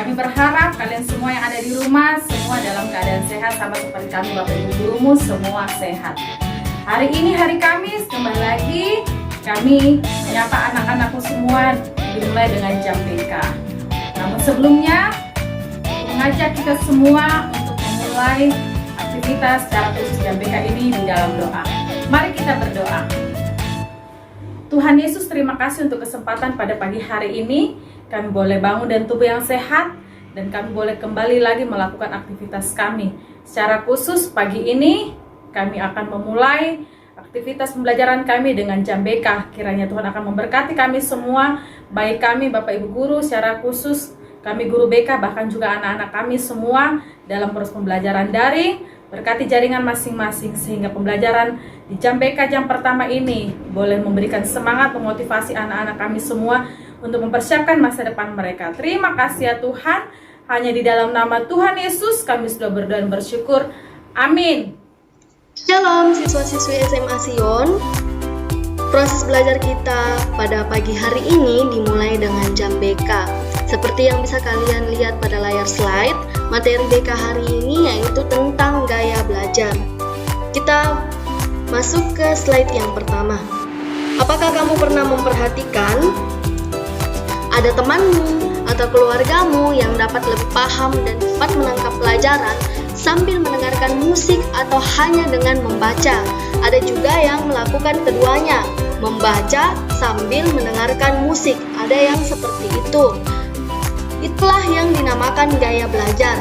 Kami berharap kalian semua yang ada di rumah semua dalam keadaan sehat, sama seperti kami Bapak Ibu gurumu semua sehat. Hari ini hari Kamis, kembali lagi kami menyapa anak-anakku semua dimulai dengan jam BK. Namun sebelumnya mengajak kita semua untuk memulai aktivitas secara khusus jam BK ini di dalam doa. Mari kita berdoa. Tuhan Yesus, terima kasih untuk kesempatan pada pagi hari ini. Kami boleh bangun dan tubuh yang sehat, dan kami boleh kembali lagi melakukan aktivitas kami. Secara khusus pagi ini kami akan memulai aktivitas pembelajaran kami dengan jam BK. Kiranya Tuhan akan memberkati kami semua, baik kami Bapak Ibu guru secara khusus, kami guru BK, bahkan juga anak-anak kami semua dalam proses pembelajaran daring. Berkati jaringan masing-masing sehingga pembelajaran di jam BK jam pertama ini boleh memberikan semangat, memotivasi anak-anak kami semua untuk mempersiapkan masa depan mereka. Terima kasih ya Tuhan. Hanya di dalam nama Tuhan Yesus kami sudah berdoa dan bersyukur. Amin. Shalom siswa-siswi SMA Sion. Proses belajar kita pada pagi hari ini dimulai dengan jam BK. Seperti yang bisa kalian lihat pada layar slide, materi BK hari ini yaitu tentang gaya belajar. Kita masuk ke slide yang pertama. Apakah kamu pernah memperhatikan ada temanmu atau keluargamu yang dapat lebih paham dan cepat menangkap pelajaran sambil mendengarkan musik atau hanya dengan membaca? Ada juga yang melakukan keduanya, membaca sambil mendengarkan musik. Ada yang seperti itu. Itulah yang dinamakan gaya belajar.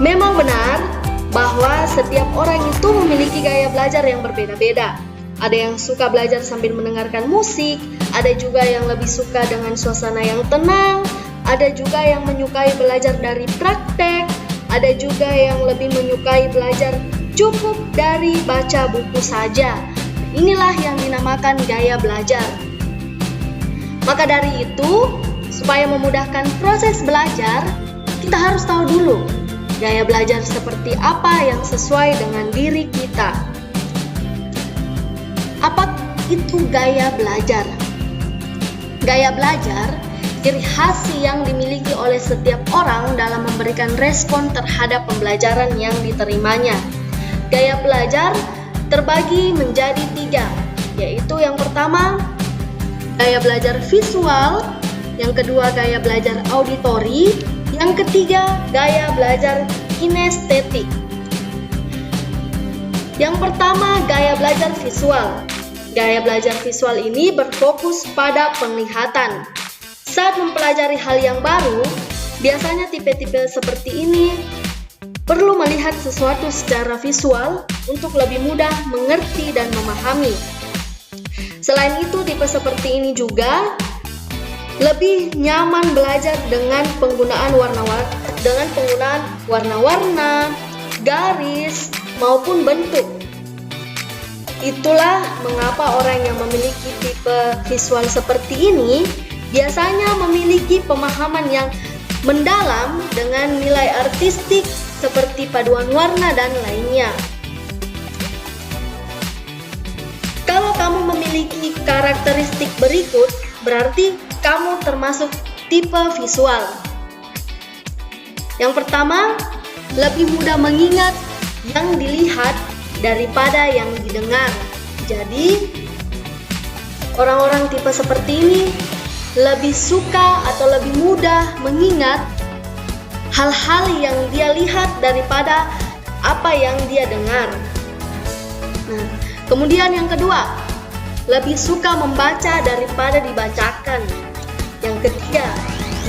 Memang benar bahwa setiap orang itu memiliki gaya belajar yang berbeda-beda. Ada yang suka belajar sambil mendengarkan musik, ada juga yang lebih suka dengan suasana yang tenang, ada juga yang menyukai belajar dari praktek, ada juga yang lebih menyukai belajar cukup dari baca buku saja. Inilah yang dinamakan gaya belajar. Maka dari itu, supaya memudahkan proses belajar, kita harus tahu dulu gaya belajar seperti apa yang sesuai dengan diri kita. Apa itu gaya belajar? Gaya belajar ciri khas yang dimiliki oleh setiap orang dalam memberikan respon terhadap pembelajaran yang diterimanya. Gaya belajar terbagi menjadi 3, yaitu yang pertama, gaya belajar visual, yang kedua gaya belajar auditori, yang ketiga gaya belajar kinestetik. Yang pertama, gaya belajar visual. Gaya belajar visual ini berfokus pada penglihatan. Saat mempelajari hal yang baru, biasanya tipe-tipe seperti ini perlu melihat sesuatu secara visual untuk lebih mudah mengerti dan memahami. Selain itu, tipe seperti ini juga lebih nyaman belajar dengan penggunaan warna-warna, garis, maupun bentuk. Itulah mengapa orang yang memiliki tipe visual seperti ini biasanya memiliki pemahaman yang mendalam dengan nilai artistik seperti paduan warna dan lainnya. Kalau kamu memiliki karakteristik berikut, berarti kamu termasuk tipe visual. Yang pertama, lebih mudah mengingat yang dilihat daripada yang didengar. Jadi, orang-orang tipe seperti ini lebih suka atau lebih mudah mengingat hal-hal yang dia lihat daripada apa yang dia dengar. Nah, kemudian yang kedua, lebih suka membaca daripada dibacakan. Yang ketiga,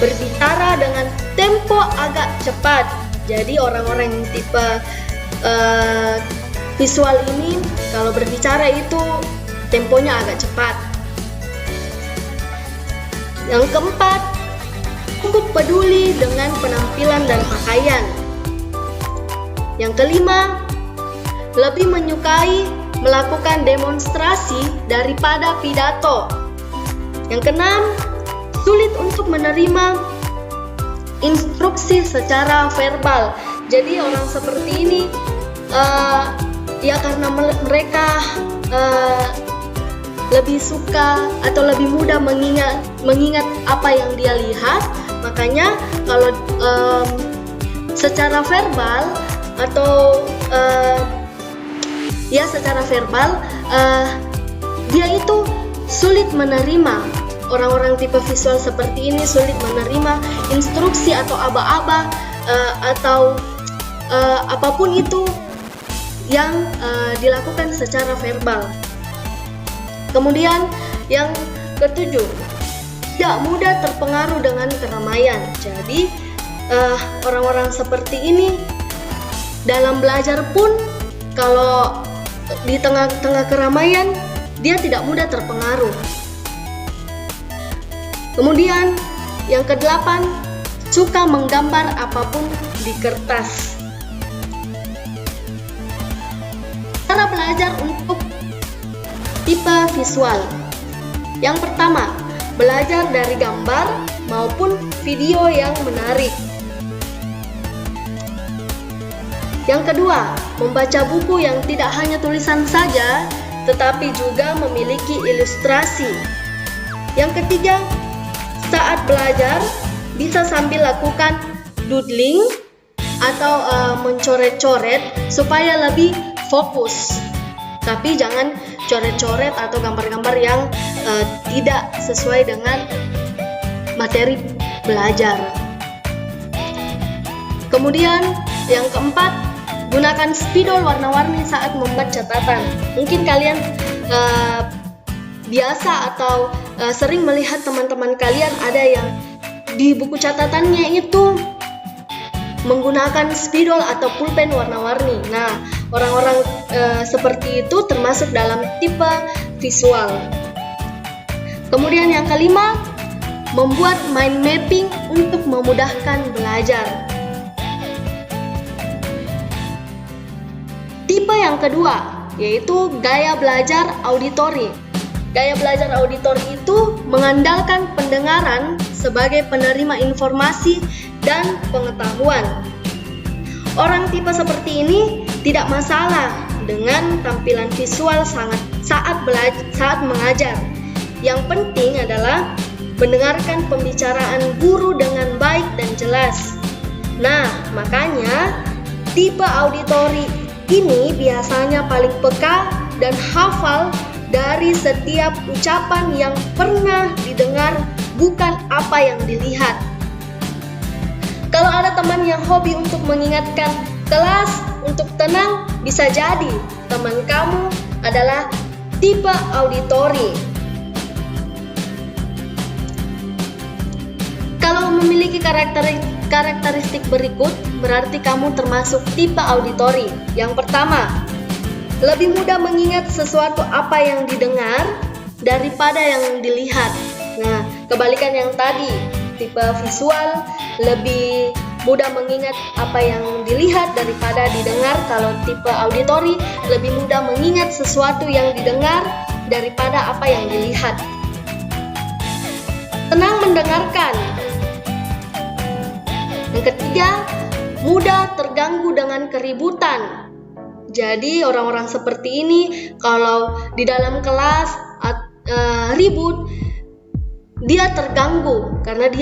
berbicara dengan tempo agak cepat. Jadi orang-orang yang tipe visual ini kalau berbicara itu temponya agak cepat. Yang keempat, cukup peduli dengan penampilan dan pakaian. Yang kelima, lebih menyukai melakukan demonstrasi daripada pidato. Yang keenam, sulit untuk menerima instruksi secara verbal. Jadi orang seperti ini ya karena mereka lebih suka atau lebih mudah mengingat apa yang dia lihat, Makanya kalau secara verbal atau secara verbal dia itu sulit menerima. Orang-orang tipe visual seperti ini sulit menerima instruksi atau aba-aba atau apapun itu yang dilakukan secara verbal. Kemudian yang ketujuh, tidak mudah terpengaruh dengan keramaian. Jadi orang-orang seperti ini dalam belajar pun kalau di tengah-tengah keramaian dia tidak mudah terpengaruh. Kemudian yang kedelapan, suka menggambar apapun di kertas. Cara belajar untuk tipe visual. Yang pertama, belajar dari gambar maupun video yang menarik. Yang kedua, membaca buku yang tidak hanya tulisan saja, tetapi juga memiliki ilustrasi. Yang ketiga, saat belajar bisa sambil lakukan doodling atau mencoret-coret supaya lebih fokus. Tapi jangan coret-coret atau gambar-gambar yang tidak sesuai dengan materi belajar. Kemudian yang keempat, gunakan spidol warna-warni saat membuat catatan. Mungkin kalian biasa atau sering melihat teman-teman kalian ada yang di buku catatannya itu menggunakan spidol atau pulpen warna-warni. Nah, orang-orang seperti itu termasuk dalam tipe visual. Kemudian yang kelima, membuat mind mapping untuk memudahkan belajar. Tipe yang kedua yaitu gaya belajar auditori. Gaya belajar auditori itu mengandalkan pendengaran sebagai penerima informasi dan pengetahuan. Orang tipe seperti ini tidak masalah dengan tampilan visual saat mengajar. Yang penting adalah mendengarkan pembicaraan guru dengan baik dan jelas. Nah, makanya tipe auditori ini biasanya paling peka dan hafal dari setiap ucapan yang pernah didengar, bukan apa yang dilihat. Kalau ada teman yang hobi untuk mengingatkan kelas untuk tenang, bisa jadi teman kamu adalah tipe auditori. Kalau memiliki karakteristik berikut, berarti kamu termasuk tipe auditori. Yang pertama, lebih mudah mengingat sesuatu apa yang didengar daripada yang dilihat. Nah, kebalikan yang tadi, tipe visual lebih mudah mengingat apa yang dilihat daripada didengar. Kalau tipe auditori lebih mudah mengingat sesuatu yang didengar daripada apa yang dilihat. Tenang mendengarkan. Yang ketiga, mudah terganggu dengan keributan. Jadi orang-orang seperti ini kalau di dalam kelas ribut, dia terganggu karena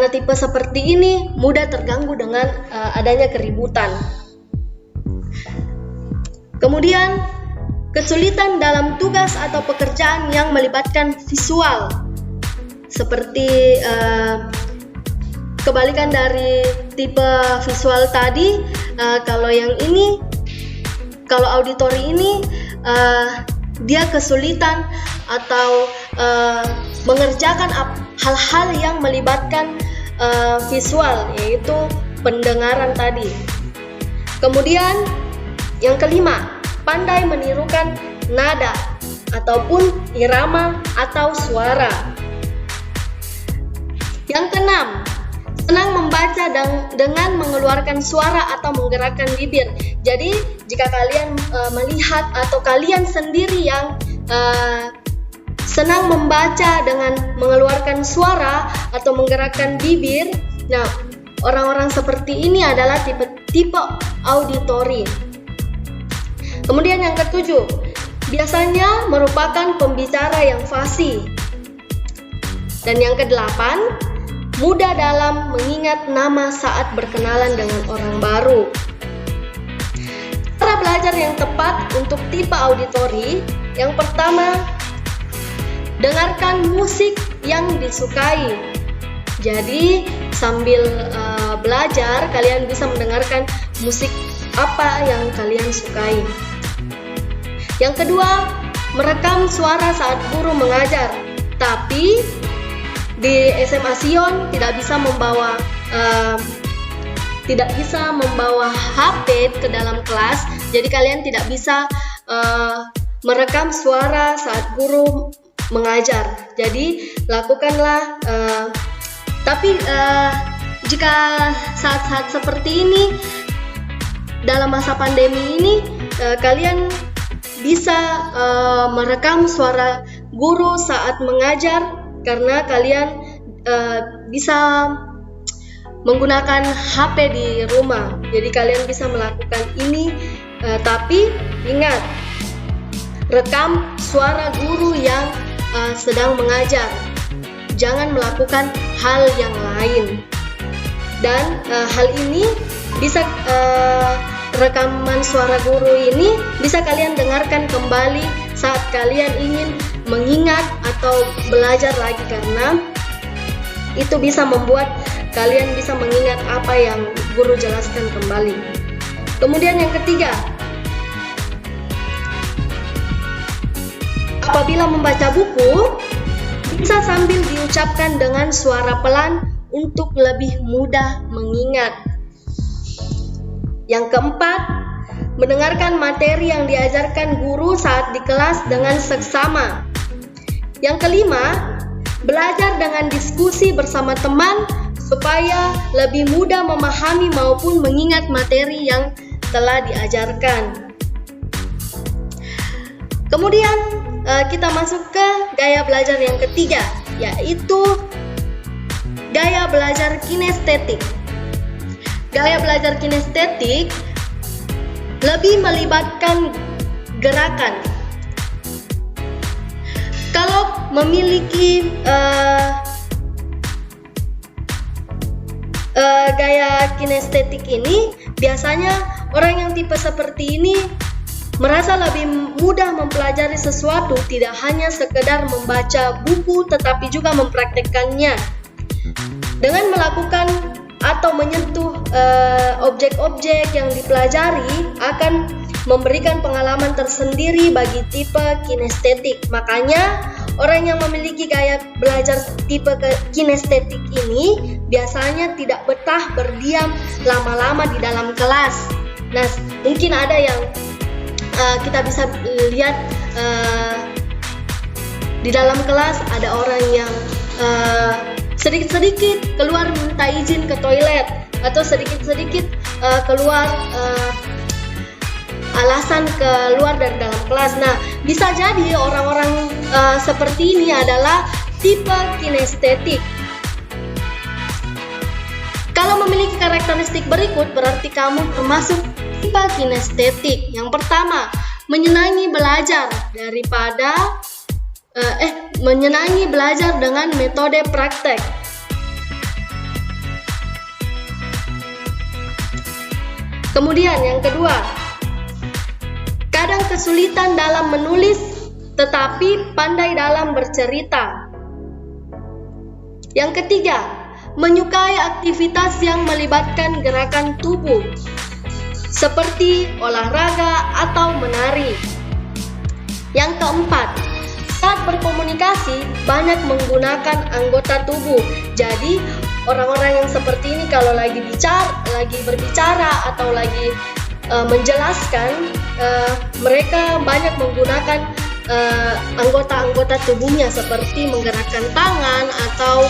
tipe seperti ini mudah terganggu dengan adanya keributan. Kemudian kesulitan dalam tugas atau pekerjaan yang melibatkan visual, seperti kebalikan dari tipe visual tadi. Kalau auditori ini dia kesulitan atau mengerjakan hal-hal yang melibatkan visual, yaitu pendengaran tadi. Kemudian yang kelima, pandai menirukan nada ataupun irama atau suara. Yang keenam, senang membaca dengan mengeluarkan suara atau menggerakkan bibir. Jadi jika kalian melihat atau kalian sendiri yang senang membaca dengan mengeluarkan suara atau menggerakkan bibir, nah orang-orang seperti ini adalah tipe auditori. Kemudian yang ketujuh, biasanya merupakan pembicara yang fasih. Dan yang kedelapan, mudah dalam mengingat nama saat berkenalan dengan orang baru. Cara belajar yang tepat untuk tipe auditori, yang pertama, dengarkan musik yang disukai. Jadi sambil belajar, kalian bisa mendengarkan musik apa yang kalian sukai. Yang kedua, merekam suara saat guru mengajar. Tapi di SMA Sion tidak bisa membawa HP ke dalam kelas, jadi kalian tidak bisa merekam suara saat guru mengajar. Jadi lakukanlah, tapi jika saat-saat seperti ini dalam masa pandemi ini, kalian bisa merekam suara guru saat mengajar karena kalian bisa menggunakan HP di rumah. Jadi kalian bisa melakukan ini, tapi ingat, rekam suara guru yang sedang mengajar. Jangan melakukan hal yang lain. Dan hal ini bisa rekaman suara guru ini bisa kalian dengarkan kembali saat kalian ingin mengingat atau belajar lagi, karena itu bisa membuat kalian bisa mengingat apa yang guru jelaskan kembali. Kemudian yang ketiga, apabila membaca buku, bisa sambil diucapkan dengan suara pelan untuk lebih mudah mengingat. Yang keempat, mendengarkan materi yang diajarkan guru saat di kelas dengan seksama. Yang kelima, belajar dengan diskusi bersama teman supaya lebih mudah memahami maupun mengingat materi yang telah diajarkan. Kemudian kita masuk ke gaya belajar yang ketiga, yaitu gaya belajar kinestetik. Gaya belajar kinestetik lebih melibatkan gerakan. Kalau memiliki gaya kinestetik ini, biasanya orang yang tipe seperti ini merasa lebih mudah mempelajari sesuatu, tidak hanya sekedar membaca buku tetapi juga mempraktekkannya. Dengan melakukan atau menyentuh objek-objek yang dipelajari akan memberikan pengalaman tersendiri bagi tipe kinestetik. Makanya orang yang memiliki gaya belajar tipe kinestetik ini biasanya tidak betah berdiam lama-lama di dalam kelas. Nah, mungkin ada yang kita bisa lihat di dalam kelas ada orang yang sedikit-sedikit keluar minta izin ke toilet, atau sedikit-sedikit keluar alasan keluar dari dalam kelas. Nah, bisa jadi orang-orang seperti ini adalah tipe kinestetik. Kalau memiliki karakteristik berikut, berarti kamu termasuk tipe kinestetik. Yang pertama, menyenangi belajar menyenangi belajar dengan metode praktek. Kemudian yang kedua, kadang kesulitan dalam menulis tetapi pandai dalam bercerita. Yang ketiga, menyukai aktivitas yang melibatkan gerakan tubuh seperti olahraga atau menari. Yang keempat, saat berkomunikasi banyak menggunakan anggota tubuh. Jadi orang-orang yang seperti ini kalau lagi berbicara atau lagi menjelaskan, mereka banyak menggunakan anggota-anggota tubuhnya seperti menggerakkan tangan atau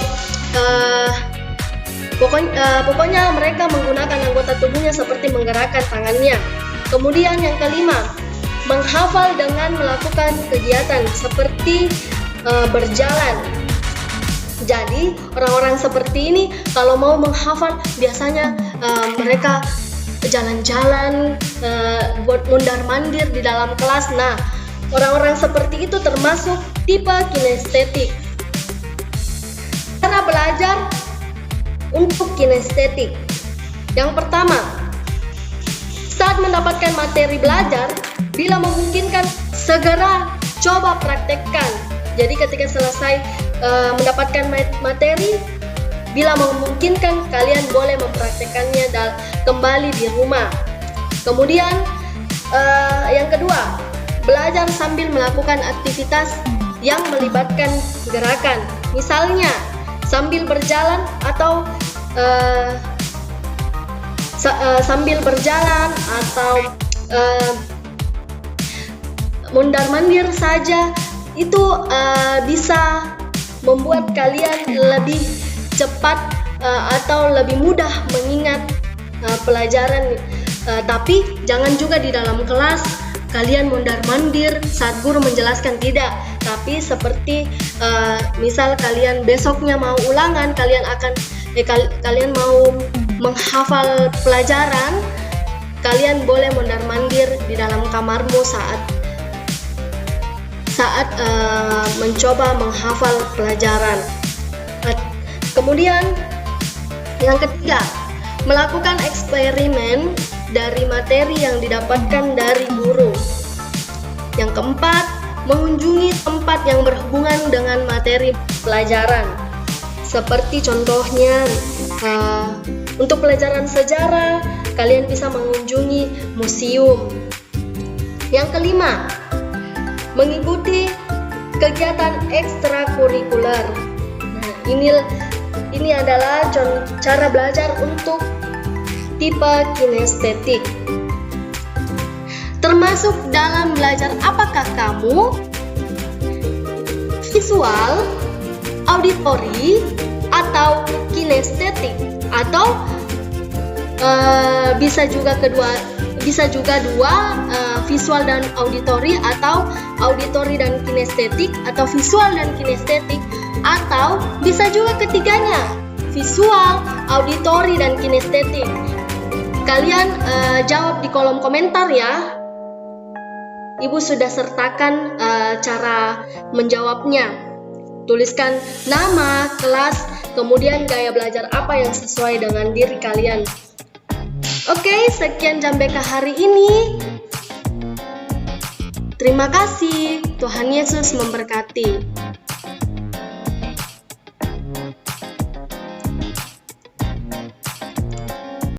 pokoknya mereka menggunakan anggota tubuhnya seperti menggerakkan tangannya. Kemudian yang kelima, menghafal dengan melakukan kegiatan seperti berjalan. Jadi orang-orang seperti ini kalau mau menghafal biasanya mereka jalan-jalan, buat mondar-mandir di dalam kelas. Nah, orang-orang seperti itu termasuk tipe kinestetik. Cara belajar untuk kinestetik. Yang pertama, saat mendapatkan materi belajar, bila memungkinkan segera coba praktekkan. Jadi ketika selesai mendapatkan materi, bila memungkinkan kalian boleh mempraktekkannya kembali di rumah. Kemudian yang kedua, belajar sambil melakukan aktivitas yang melibatkan gerakan. Misalnya sambil berjalan atau sambil berjalan atau mondar-mandir saja, itu bisa membuat kalian lebih cepat atau lebih mudah mengingat pelajaran. Tapi jangan juga di dalam kelas kalian mondar-mandir saat guru menjelaskan, tidak. Tapi seperti misal kalian besoknya mau ulangan, kalian mau menghafal pelajaran, kalian boleh mondar-mandir di dalam kamarmu saat mencoba menghafal pelajaran. Kemudian yang ketiga, melakukan eksperimen dari materi yang didapatkan dari guru. Yang keempat, mengunjungi tempat yang berhubungan dengan materi pelajaran. Seperti contohnya untuk pelajaran sejarah, kalian bisa mengunjungi museum. Yang kelima, mengikuti kegiatan ekstrakurikuler. Nah, ini adalah cara belajar untuk tipe kinestetik. Termasuk dalam belajar apakah kamu? Visual, auditori, atau kinestetik? Atau bisa juga dua, visual dan auditori, atau auditori dan kinestetik, atau visual dan kinestetik, atau bisa juga ketiganya, visual, auditori, dan kinestetik. Kalian jawab di kolom komentar ya. Ibu sudah sertakan cara menjawabnya. Tuliskan nama, kelas, kemudian gaya belajar apa yang sesuai dengan diri kalian. Oke, sekian JAMBK hari ini. Terima kasih. Tuhan Yesus memberkati.